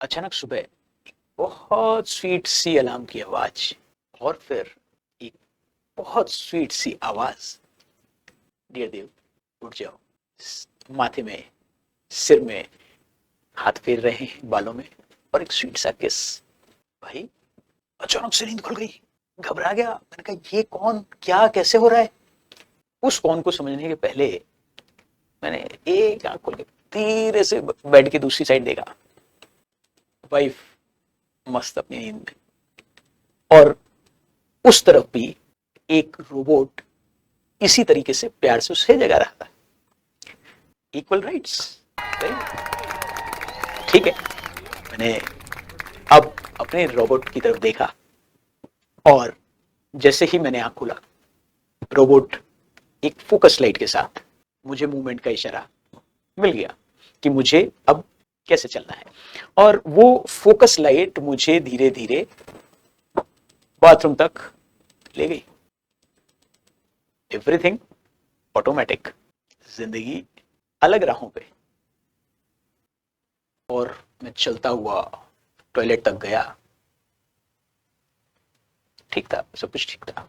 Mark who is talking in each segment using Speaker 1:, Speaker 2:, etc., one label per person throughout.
Speaker 1: अचानक सुबह एक बहुत स्वीट सी अलार्म की आवाज और फिर एक बहुत स्वीट सी आवाज, डियर देव उठ जाओ। माथे में, सिर में हाथ फेर रहे हैं, बालों में, और एक स्वीट सा किस। भाई, अचानक से नींद खुल गई, घबरा गया। मैंने कहा ये कौन, क्या, कैसे हो रहा है। उस कौन को समझने के पहले मैंने एक आंख खोल के धीरे से बेड की दूसरी साइड देखा। वाइफ मस्त अपनी नींद में, और उस तरफ भी एक रोबोट इसी तरीके से प्यार से उसे जगा रहा था। इक्वल राइट्स, ठीक है। मैंने अब अपने रोबोट की तरफ देखा, और जैसे ही मैंने आंख खोला, रोबोट एक फोकस लाइट के साथ मुझे मूवमेंट का इशारा मिल गया कि मुझे अब कैसे चलना है। और वो फोकस लाइट मुझे धीरे धीरे बाथरूम तक ले गई। एवरीथिंग ऑटोमेटिक, जिंदगी अलग राहों पे। और मैं चलता हुआ टॉयलेट तक गया। ठीक था, सब कुछ ठीक था।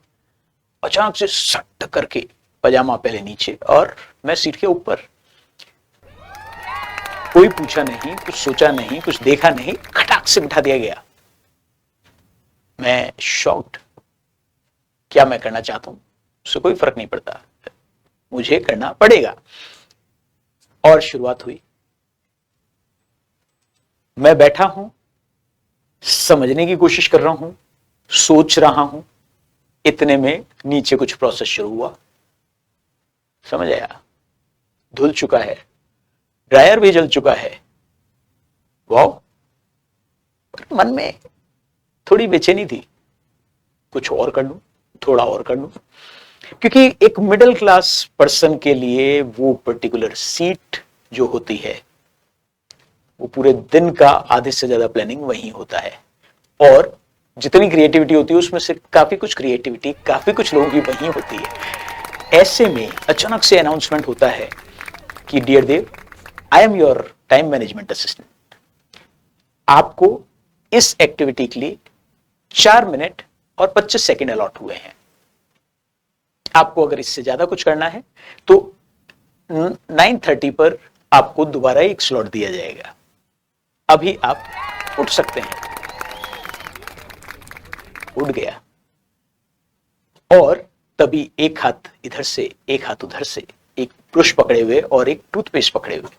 Speaker 1: अचानक से सट करके पजामा पहले नीचे और मैं सीट के ऊपर। कोई पूछा नहीं, कुछ सोचा नहीं, कुछ देखा नहीं, खटाक से बिठा दिया गया। मैं शॉक्ड। क्या मैं करना चाहता हूं उससे कोई फर्क नहीं पड़ता, मुझे करना पड़ेगा। और शुरुआत हुई। मैं बैठा हूं, समझने की कोशिश कर रहा हूं, सोच रहा हूं। इतने में नीचे कुछ प्रोसेस शुरू हुआ। समझ आया, धुल चुका है, ड्रायर भी जल चुका है। वाह। मन में थोड़ी बेचैनी थी, कुछ और कर लूं, थोड़ा और कर लूं, क्योंकि एक मिडिल क्लास पर्सन के लिए वो पर्टिकुलर सीट जो होती है, वो पूरे दिन का आधे से ज्यादा प्लानिंग वही होता है। और जितनी क्रिएटिविटी होती है उसमें से काफी कुछ क्रिएटिविटी काफी कुछ लोगों की वही होती है। ऐसे में अचानक से अनाउंसमेंट होता है कि dear Dev, I am your time management assistant. आपको इस एक्टिविटी के लिए 4 मिनट और 25 सेकेंड अलॉट हुए हैं। आपको अगर इससे ज्यादा कुछ करना है तो 9:30 पर आपको दोबारा एक स्लॉट दिया जाएगा। अभी आप उठ सकते हैं। उठ गया, और तभी एक हाथ इधर से एक हाथ उधर से, एक ब्रश पकड़े हुए और एक टूथपेस्ट पकड़े हुए,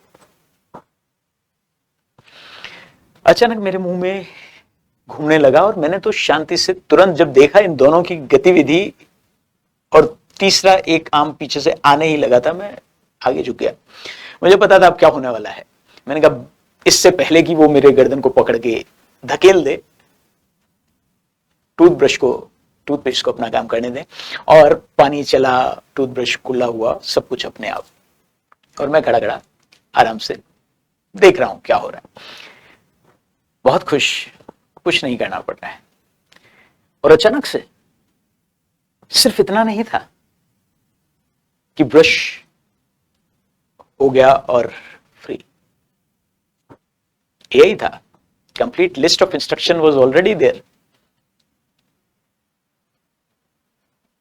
Speaker 1: अचानक मेरे मुंह में घूमने लगा। और मैंने तो शांति से तुरंत जब देखा इन दोनों की गतिविधि, और तीसरा एक आम पीछे से आने ही लगा था, मैं आगे झुक गया। मुझे पता था अब क्या होने वाला है। मैंने कहा इससे पहले कि वो मेरे गर्दन को पकड़ के धकेल दे, टूथब्रश को, टूथपेस्ट को अपना काम करने दें। और पानी चला, टूथब्रश खुला हुआ, सब कुछ अपने आप। और मैं खड़ा खड़ा आराम से देख रहा हूं क्या हो रहा है, बहुत खुश। कुछ नहीं करना पड़ रहा है। और अचानक से सिर्फ इतना नहीं था कि ब्रश हो गया और फ्री। यही था, complete list of instruction was already there.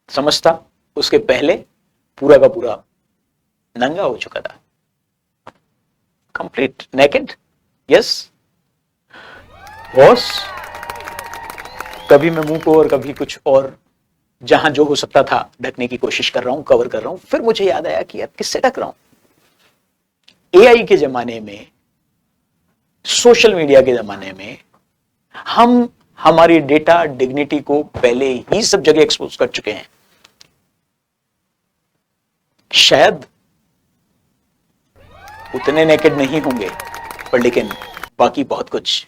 Speaker 1: समझता उसके पहले पूरा का पूरा नंगा हो चुका था, कंप्लीट नेकेड। Yes boss. कभी मैं मुंह को और कभी कुछ और, जहां जो हो सकता था ढकने की कोशिश कर रहा हूं, कवर कर रहा हूं। फिर मुझे याद आया कि यार किससे ढक रहा हूं। एआई के जमाने में, सोशल मीडिया के जमाने में, हम हमारी डेटा डिग्निटी को पहले ही सब जगह एक्सपोज कर चुके हैं। शायद उतने नेकेड नहीं होंगे, पर लेकिन बाकी बहुत कुछ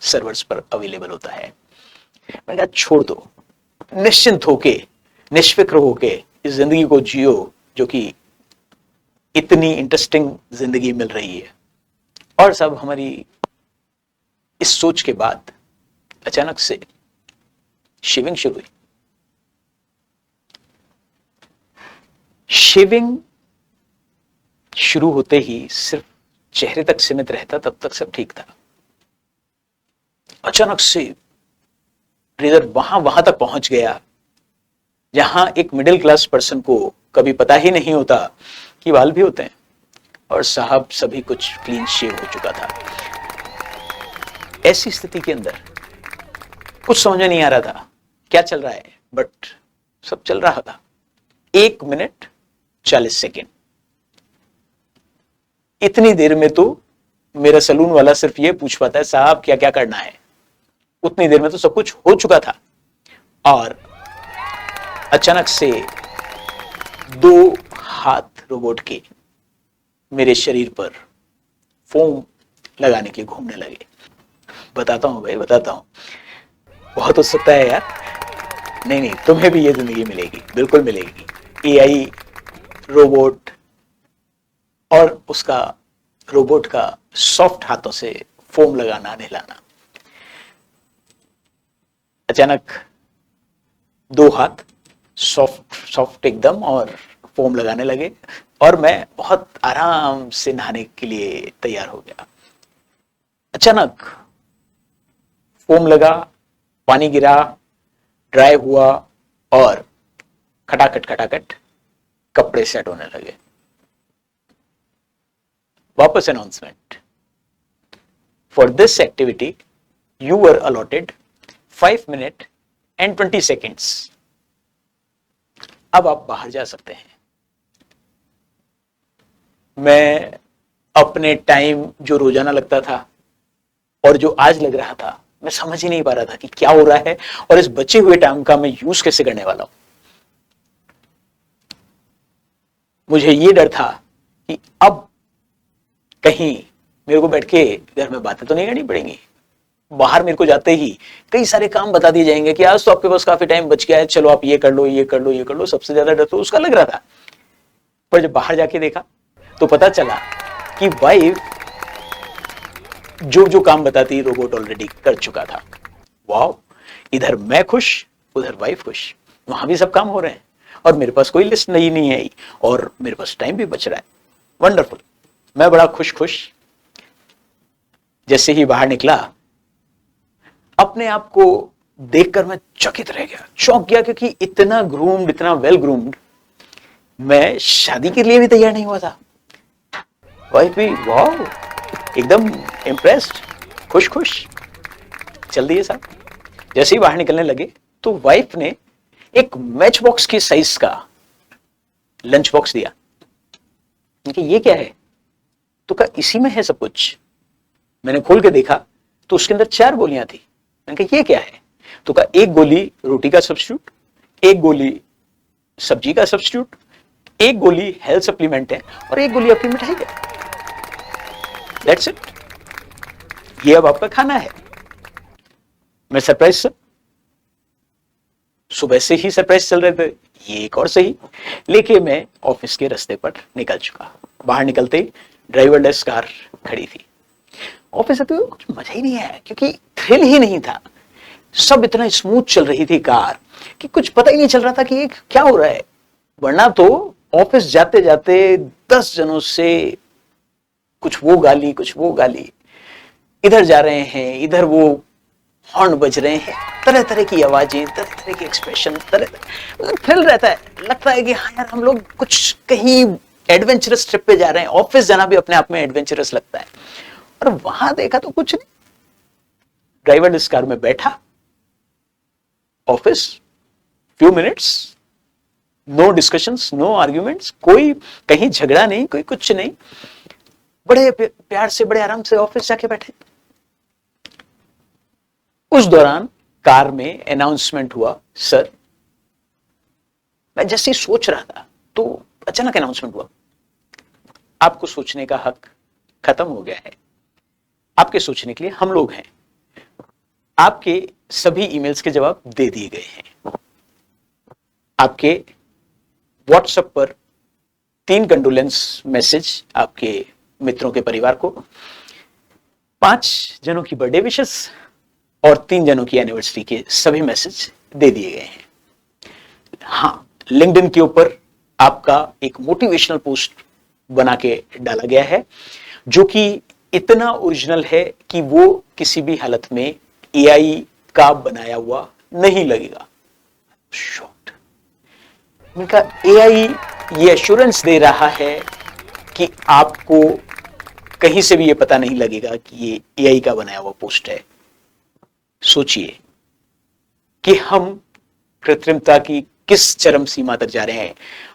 Speaker 1: सर्वर्स पर अवेलेबल होता है। मैंने कहा छोड़ दो, निश्चिंत होके, निष्फिक्र होके इस जिंदगी को जियो, जो कि इतनी इंटरेस्टिंग जिंदगी मिल रही है। और सब हमारी इस सोच के बाद अचानक से शेविंग शुरू हुई। शेविंग शुरू होते ही सिर्फ चेहरे तक सीमित रहता, तब तक सब ठीक था। अचानक से रेजर वहां तक पहुंच गया जहां एक मिडिल क्लास पर्सन को कभी पता ही नहीं होता कि बाल भी होते हैं, और साहब सभी कुछ क्लीन शेव हो चुका था। ऐसी स्थिति के अंदर कुछ समझ में नहीं आ रहा था क्या चल रहा है, बट सब चल रहा था। 1 मिनट 40 सेकेंड, इतनी देर में तो मेरा सलून वाला सिर्फ ये पूछ पाता है साहब क्या क्या करना है, उतनी देर में तो सब कुछ हो चुका था। और अचानक से 2 हाथ रोबोट के मेरे शरीर पर फोम लगाने के घूमने लगे। बताता हूं भाई, बताता हूं, बहुत उत्सुकता है यार। नहीं, तुम्हें भी ये जिंदगी मिलेगी, बिल्कुल मिलेगी। एआई रोबोट और उसका रोबोट का सॉफ्ट हाथों से फोम लगाना, नहलाना। अचानक 2 हाथ सॉफ्ट एकदम और फोम लगाने लगे, और मैं बहुत आराम से नहाने के लिए तैयार हो गया। अचानक फोम लगा, पानी गिरा, ड्राई हुआ, और खटाखट कपड़े सेट होने लगे। वापस announcement, for this activity you were allotted 5 minute and 20 seconds. अब आप बाहर जा सकते हैं। मैं अपने टाइम जो रोजाना लगता था और जो आज लग रहा था, मैं समझ ही नहीं पा रहा था कि क्या हो रहा है, और इस बचे हुए टाइम का मैं यूज कैसे करने वाला हूं। मुझे ये डर था कि अब कहीं मेरे को बैठ के घर में बातें तो नहीं करनी पड़ेंगी। बाहर मेरे को जाते ही कई सारे काम बता दिए जाएंगे कि आज तो आपके पास काफी टाइम बच गया है, चलो आप ये कर लो, ये कर लो, ये कर लो। सबसे ज्यादा डर तो उसका लग रहा था। पर जब बाहर जाके देखा तो पता चला कि वाइफ जो काम बताती रोबोट ऑलरेडी कर चुका था। वाह, इधर मैं खुश, उधर वाइफ खुश, वहां भी सब काम हो रहे हैं, और मेरे पास कोई लिस्ट नहीं है, और मेरे पास टाइम भी बच रहा है। वंडरफुल। मैं बड़ा खुश जैसे ही बाहर निकला, अपने आप को देखकर मैं चकित रह गया, चौंक गया, क्योंकि इतना ग्रूम्ड, इतना वेल ग्रूम्ड मैं शादी के लिए भी तैयार नहीं हुआ था। वाइफ भी वाह, एकदम इम्प्रेस्ड, खुश। चल दिए साहब। जैसे ही बाहर निकलने लगे तो वाइफ ने एक मैच बॉक्स की साइज का लंच बॉक्स दिया कि ये क्या है, तो कहा इसी में है सब कुछ। मैंने खोल के देखा तो उसके अंदर 4 गोलियां थी। मैंने कहा ये क्या है, तो कहा 1 गोली रोटी का सब्स्टिट्यूट, 1 गोली सब्जी का सब्स्टिट्यूट, 1 गोली हेल्थ सप्लीमेंट है, और 1 गोली आपकी मिठाई है। दैट्स इट, ये अब आपका खाना है। मैं सरप्राइज सर, सुबह से ही सरप्राइज चल रहे थे, ये एक और सही। लेके मैं ऑफिस के रास्ते पर निकल चुका। बाहर निकलते ही ड्राइवरलेस कार खड़ी थी। ऑफिस आते हुए कुछ मजा ही नहीं आया, क्योंकि थ्रिल ही नहीं था। सब इतना स्मूथ चल रही थी कार कि कुछ पता ही नहीं चल रहा था कि क्या हो रहा है। वरना तो ऑफिस जाते जाते 10 जनों से कुछ वो गाली, कुछ वो गाली, इधर जा रहे हैं, इधर वो हॉर्न बज रहे हैं, तरह तरह की आवाजें, तरह तरह के एक्सप्रेशन, तरह थ्रिल रहता है। लगता है कि हाँ यार, हम लोग कुछ कहीं एडवेंचरस ट्रिप पे जा रहे हैं। ऑफिस जाना भी अपने आप में एडवेंचरस लगता है। और वहां देखा तो कुछ नहीं। ड्राइवर इस कार में बैठा, office, few minutes, no discussions, no arguments, कोई कहीं झगड़ा नहीं, कोई कुछ नहीं। बड़े प्यार से, बड़े आराम से ऑफिस जाके बैठे। उस दौरान कार में अनाउंसमेंट हुआ, सर। मैं जैसे ही सोच रहा था तो अचानक अनाउंसमेंट हुआ, आपको सोचने का हक खत्म हो गया है। आपके सोचने के लिए हम लोग हैं। आपके सभी ईमेल्स के जवाब दे दिए गए हैं। आपके व्हाट्सएप पर 3 कंडोलेंस मैसेज आपके मित्रों के परिवार को, 5 जनों की बर्थडे विशेस और 3 जनों की एनिवर्सरी के सभी मैसेज दे दिए गए हैं। हाँ, लिंक्डइन के ऊपर आपका एक मोटिवेशनल पोस्ट बना के डाला गया है, जो कि इतना ओरिजिनल है कि वो किसी भी हालत में एआई का बनाया हुआ नहीं लगेगा। शॉक्ड। मैंने कहा एआई ये एश्योरेंस दे रहा है कि आपको कहीं से भी ये पता नहीं लगेगा कि ये एआई का बनाया हुआ पोस्ट है। सोचिए कि हम कृत्रिमता की किस चरम सीमा तक जा रहे हैं,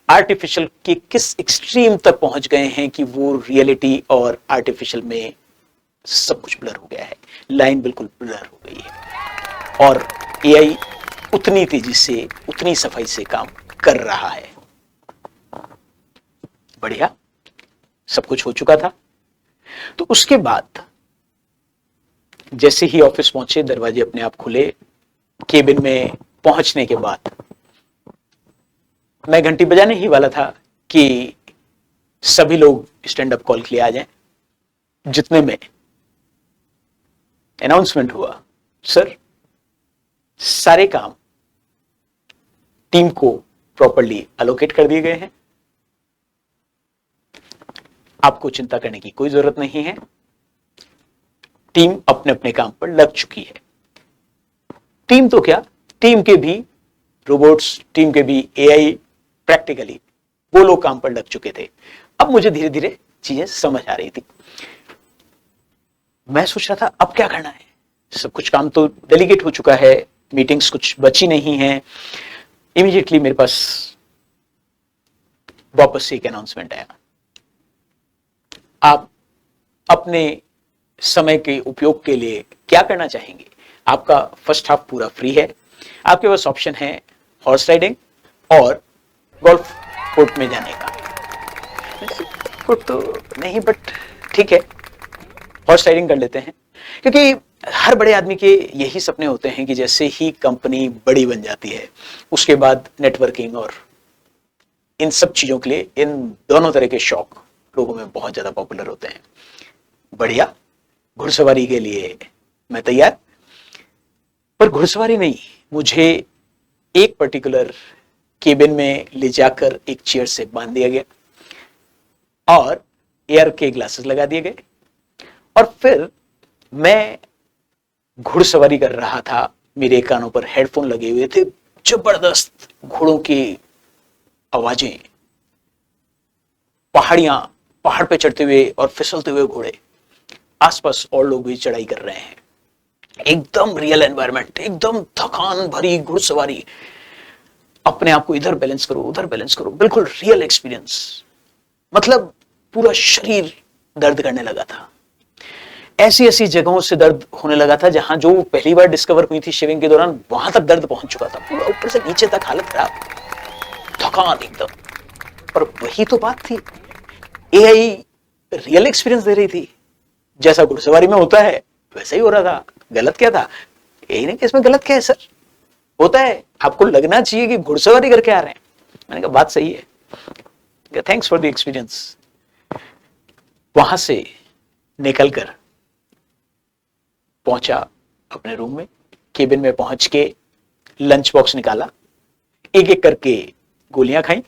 Speaker 1: आर्टिफिशियल के किस एक्सट्रीम तक पहुंच गए हैं कि वो रियलिटी और आर्टिफिशियल में सब कुछ ब्लर हो गया है, लाइन बिल्कुल ब्लर हो गई है और एआई उतनी तेजी से उतनी सफाई से काम कर रहा है। बढ़िया, सब कुछ हो चुका था। तो उसके बाद जैसे ही ऑफिस पहुंचे, दरवाजे अपने आप खुले, केबिन में पहुंचने के बाद मैं घंटी बजाने ही वाला था कि सभी लोग स्टैंड अप कॉल के लिए आ जाएं। जितने में अनाउंसमेंट हुआ, सर सारे काम टीम को प्रॉपर्ली अलोकेट कर दिए गए हैं, आपको चिंता करने की कोई जरूरत नहीं है, टीम अपने अपने काम पर लग चुकी है। टीम तो क्या, टीम के भी रोबोट्स, टीम के भी एआई, प्रैक्टिकली वो लोग काम पर लग चुके थे। अब मुझे धीरे धीरे चीजें समझ आ रही थी। मैं सोच रहा था अब क्या करना है, सब कुछ काम तो डेलीगेट हो चुका है, मीटिंग्स कुछ बची नहीं है। इमीडिएटली मेरे पास वापस से एक अनाउंसमेंट आया, आप अपने समय के उपयोग के लिए क्या करना चाहेंगे? आपका फर्स्ट हाफ पूरा फ्री है, आपके पास ऑप्शन है हॉर्स राइडिंग और गोल्फ कोर्ट में जाने का। कोर्ट तो नहीं, बट ठीक है, हॉर्स राइडिंग कर लेते हैं, क्योंकि हर बड़े आदमी के यही सपने होते हैं कि जैसे ही कंपनी बड़ी बन जाती है उसके बाद नेटवर्किंग और इन सब चीजों के लिए इन दोनों तरह के शौक लोगों में बहुत ज्यादा पॉपुलर होते हैं। बढ़िया, घुड़सवारी के लिए मैं तैयार, पर घुड़सवारी नहीं, मुझे एक पर्टिकुलर केबिन में ले जाकर एक चेयर से बांध दिया गया और एयर के ग्लासेस लगा दिए गए और फिर मैं घुड़सवारी कर रहा था। मेरे कानों पर हेडफोन लगे हुए थे, जबरदस्त घोड़ों की आवाजें, पहाड़ियां, पहाड़ पे चढ़ते हुए और फिसलते हुए घोड़े, आसपास और लोग भी चढ़ाई कर रहे हैं, एकदम रियल एनवायरनमेंट, एकदम थकान भरी घुड़सवारी, अपने आप को इधर बैलेंस करो उधर बैलेंस करो, बिल्कुल रियल एक्सपीरियंस। मतलब पूरा शरीर दर्द करने लगा था, ऐसी ऐसी जगहों से दर्द होने लगा था जहां जो पहली बार डिस्कवर हुई थी शेविंग के दौरान, वहां तक दर्द पहुंच चुका था, पूरा ऊपर से नीचे तक हालत खराब, थकान एकदम। पर वही तो बात थी, एआई रियल एक्सपीरियंस दे रही थी, जैसा घुड़सवारी में होता है वैसा ही हो रहा था। गलत क्या था? यही नहीं कि इसमें गलत क्या है सर, होता है, आपको लगना चाहिए कि घुड़सवारी करके आ रहे हैं। मैंने कहा बात सही है, थैंक्स फॉर द एक्सपीरियंस। वहां से निकलकर पहुंचा अपने रूम में, केबिन में पहुंच के लंच बॉक्स निकाला, एक एक करके गोलियां खाई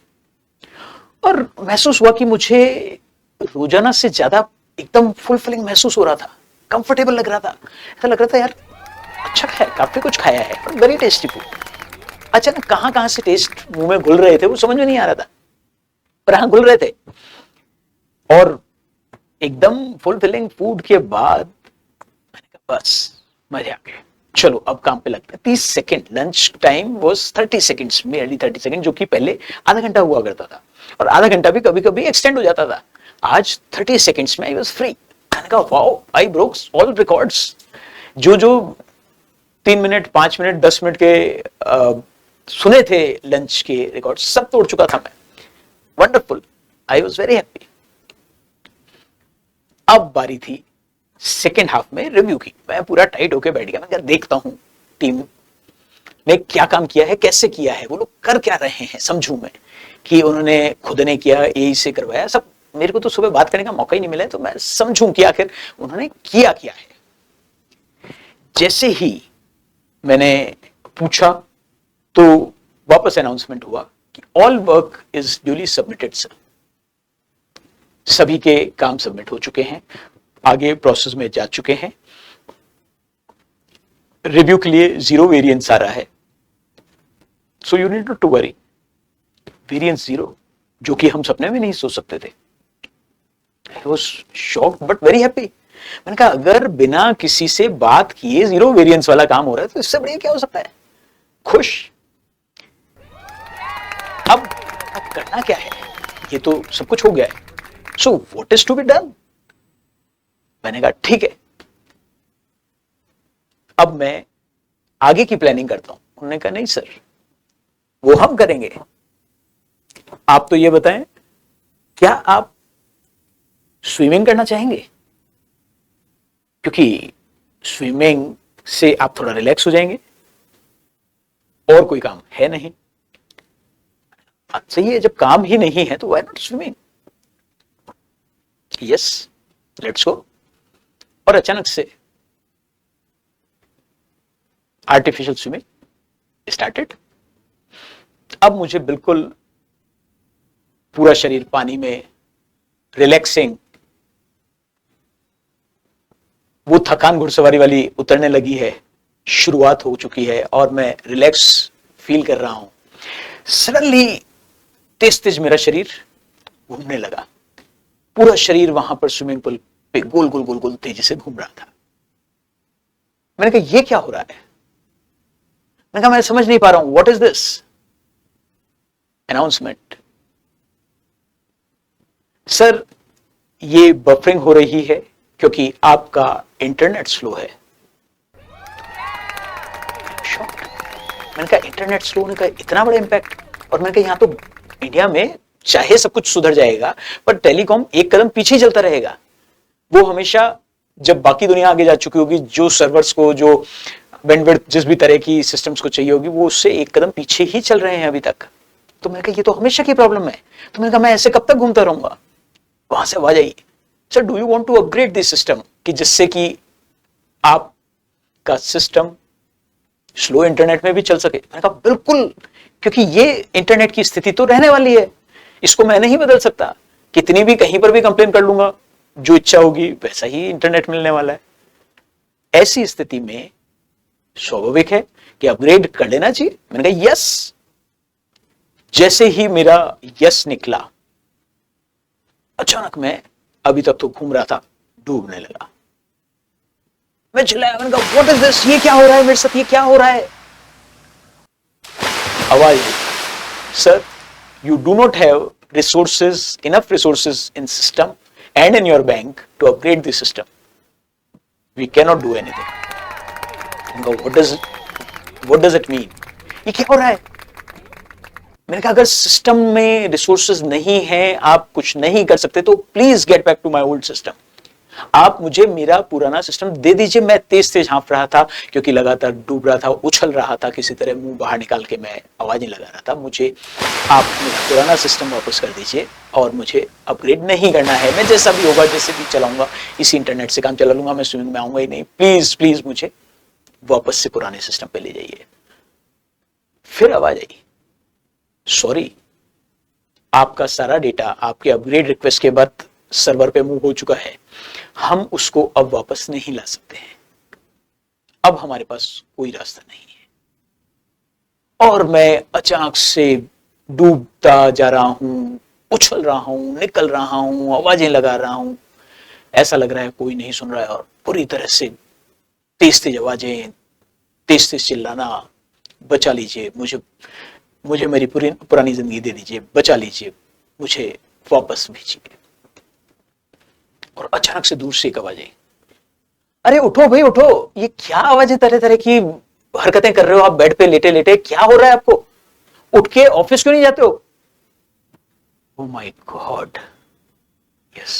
Speaker 1: और महसूस हुआ कि मुझे रोजाना से ज्यादा एकदम फुलफिलिंग महसूस हो रहा था, कंफर्टेबल लग रहा था, ऐसा लग रहा था यार अच्छा खाया, काफी कुछ खाया है और वेरी टेस्टी फूड। अचानक कहां कहां से टेस्ट मुंह में घुल रहे थे वो समझ में नहीं आ रहा था, पर हाँ घुल रहे थे। और एकदम फुलफिलिंग फूड के बाद मैंने कहा बस मजे आ गए, चलो अब काम पे लगता है। 30 second, lunch time was 30 seconds, merely 30 second, जो कि पहले आधा घंटा हुआ करता था और आधा घंटा भी कभी कभी एक्सटेंड हो जाता था। आज 30 सेकेंड्स में आई वाज फ्री। मैंने कहा wow, I broke all records. जो जो 3 मिनट 5 मिनट 10 मिनट के सुने थे लंच के रिकॉर्ड सब तोड़ चुका था मैं। Wonderful, I was very happy. अब बारी थी सेकेंड हाफ में रिव्यू की। मैं पूरा टाइट होके बैठ गया, मैं देखता हूं टीम ने क्या काम किया है, कैसे किया है, वो लोग कर क्या रहे हैं, समझूं मैं कि उन्होंने खुद ने किया, यही से करवाया सब। मेरे को तो सुबह बात करने का मौका ही नहीं मिला, तो मैं समझूं कि आखिर उन्होंने किया क्या है। जैसे ही मैंने पूछा तो वापस अनाउंसमेंट हुआ कि all work is duly submitted sir. सभी के काम सबमिट हो चुके हैं, आगे प्रोसेस में जा चुके हैं। रिव्यू के लिए 0 वेरिएंस आ रहा है, so you need not to worry, variance 0, जो कि हम सपने में नहीं सोच सकते थे। I was shocked but very happy. मैंने कहा अगर बिना किसी से बात किए 0 वेरिएंस वाला काम हो रहा है तो इससे बढ़िया क्या हो सकता है। खुश। अब करना क्या है, ये तो सब कुछ हो गया है, so what is to be done. मैंने कहा ठीक है, अब मैं आगे की प्लानिंग करता हूं। उन्होंने कहा नहीं सर, वो हम करेंगे, आप तो ये बताएं क्या आप स्विमिंग करना चाहेंगे, क्योंकि स्विमिंग से आप थोड़ा रिलैक्स हो जाएंगे, और कोई काम है नहीं। सही है, जब काम ही नहीं है तो why not swimming. Yes, let's go. और अचानक से आर्टिफिशियल स्विमिंग स्टार्टेड। अब मुझे बिल्कुल पूरा शरीर पानी में रिलैक्सिंग, वो थकान घुड़सवारी वाली उतरने लगी है, शुरुआत हो चुकी है और मैं रिलैक्स फील कर रहा हूं। सडनली तेज तेज मेरा शरीर घूमने लगा, पूरा शरीर वहां पर स्विमिंग पूल पे गोल गोल गोल गोल तेजी से घूम रहा था। मैंने कहा ये क्या हो रहा है। मैंने कहा मैं समझ नहीं पा रहा हूं, what is this. Announcement, sir ये बफरिंग हो रही है क्योंकि आपका इंटरनेट स्लो है। मैंने कहा इंटरनेट स्लो होने का इतना बड़ा इंपैक्ट। और मैंने कहा यहां तो इंडिया में चाहे सब कुछ सुधर जाएगा पर टेलीकॉम एक कदम पीछे चलता रहेगा। वो हमेशा जब बाकी दुनिया आगे जा चुकी होगी, जो सर्वर्स को, जो बैंडविड्थ जिस भी तरह की सिस्टम्स को चाहिए होगी, वो उससे एक कदम पीछे ही चल रहे हैं अभी तक। तो मैंने कहा ये तो हमेशा की प्रॉब्लम है। तो मैंने कहा मैं ऐसे कब तक घूमता रहूंगा। वहां से आवाज आई, sir do you want to upgrade this system, कि जिससे कि आपका सिस्टम स्लो इंटरनेट में भी चल सके। मैंने कहा बिल्कुल, क्योंकि ये इंटरनेट की स्थिति तो रहने वाली है, इसको मैं नहीं बदल सकता। कितनी भी कहीं पर भी कंप्लेन कर लूंगा, जो इच्छा होगी वैसा ही इंटरनेट मिलने वाला है। ऐसी स्थिति में स्वाभाविक है कि अपग्रेड कर लेना चाहिए। मैंने कहा यस। जैसे ही मेरा यस निकला, अचानक मैं अभी तक तो घूम रहा था, डूबने लगा। मैं चिल्लाया, मैंने कहा व्हाट इज दिस, ये क्या हो रहा है मेरे साथ, ये क्या हो रहा है। आवाज, sir you do not have resources, enough resources in system and in your bank to upgrade the system. We cannot do anything. What does it mean? ये क्या हो रहा है। मैंने कहा अगर सिस्टम में रिसोर्सेज नहीं है, आप कुछ नहीं कर सकते, तो please get back to my old system. आप मुझे मेरा पुराना सिस्टम दे दीजिए। मैं तेज तेज हाँफ रहा था क्योंकि लगातार डूब रहा था, उछल रहा था, किसी तरह मुंह बाहर निकाल के मैं आवाजें लगा रहा था। मुझे आप मेरा पुराना सिस्टम वापस कर दीजिए और मुझे अपग्रेड नहीं करना है। मैं जैसा भी होगा, जैसे भी चलाऊंगा, इसी इंटरनेट से काम चला लूंगा, मैं स्विमिंग में आऊंगा ही नहीं। प्लीज प्लीज मुझे वापस से पुराने सिस्टम पे ले जाइए। फिर आवाज आई, सॉरी आपका सारा डेटा आपके अपग्रेड रिक्वेस्ट के बाद सर्वर पे मूव हो चुका है, हम उसको अब वापस नहीं ला सकते हैं, अब हमारे पास कोई रास्ता नहीं है। और मैं अचानक से डूबता जा रहा हूं, उछल रहा हूं, निकल रहा हूं, आवाजें लगा रहा हूं। ऐसा लग रहा है कोई नहीं सुन रहा है, और पूरी तरह से तेज तेज आवाजें, तेज तेज चिल्लाना, बचा लीजिए मुझे, मुझे मेरी पुरानी जिंदगी दे दीजिए, बचा लीजिए, मुझे वापस भेजिए। और अचानक से दूर से एक आवाज आई, अरे उठो भाई उठो, ये क्या आवाजें तरह तरह की हरकतें कर रहे हो आप बेड पे लेटे लेटे, क्या हो रहा है आपको, उठ के ऑफिस क्यों नहीं जाते हो। Oh my God, yes,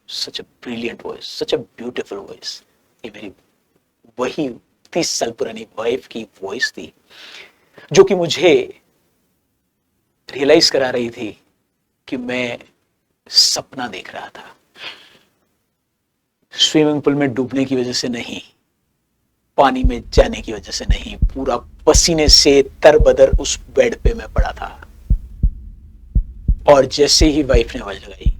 Speaker 1: such a brilliant voice, such a beautiful voice. ये मेरी वही 30 साल पुरानी वाइफ की वॉइस थी, जो कि मुझे रियलाइज करा रही थी कि मैं सपना देख रहा था। स्विमिंग पूल में डूबने की वजह से नहीं, पानी में जाने की वजह से नहीं, पूरा पसीने से तरबदर उस बेड पे मैं पड़ा था। और जैसे ही वाइफ ने आवाज लगाई,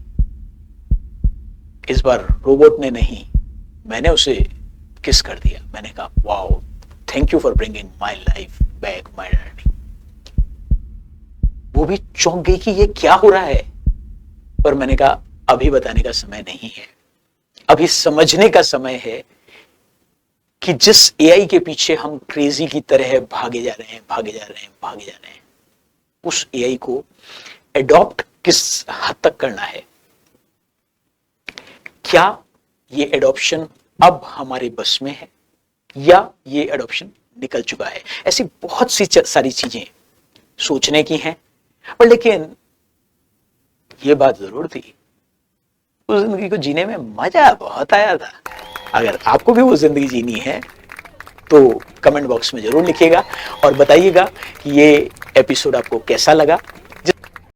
Speaker 1: इस बार रोबोट ने नहीं, मैंने उसे किस कर दिया। मैंने कहा wow, thank you for bringing my life back my daddy. वो भी चौंक गई कि ये क्या हो रहा है, पर मैंने कहा अभी बताने का समय नहीं है, अभी समझने का समय है कि जिस एआई के पीछे हम क्रेजी की तरह भागे जा रहे हैं, उस एआई को एडॉप्ट किस हद तक करना है। क्या ये एडॉप्शन अब हमारे बस में है या ये एडॉप्शन निकल चुका है। ऐसी बहुत सी सारी चीजें सोचने की हैं, पर लेकिन ये बात जरूर थी, उस जिंदगी को जीने में मजा बहुत आया था। अगर आपको भी वो जिंदगी जीनी है तो कमेंट बॉक्स में जरूर लिखिएगा और बताइएगा कि ये एपिसोड आपको कैसा लगा।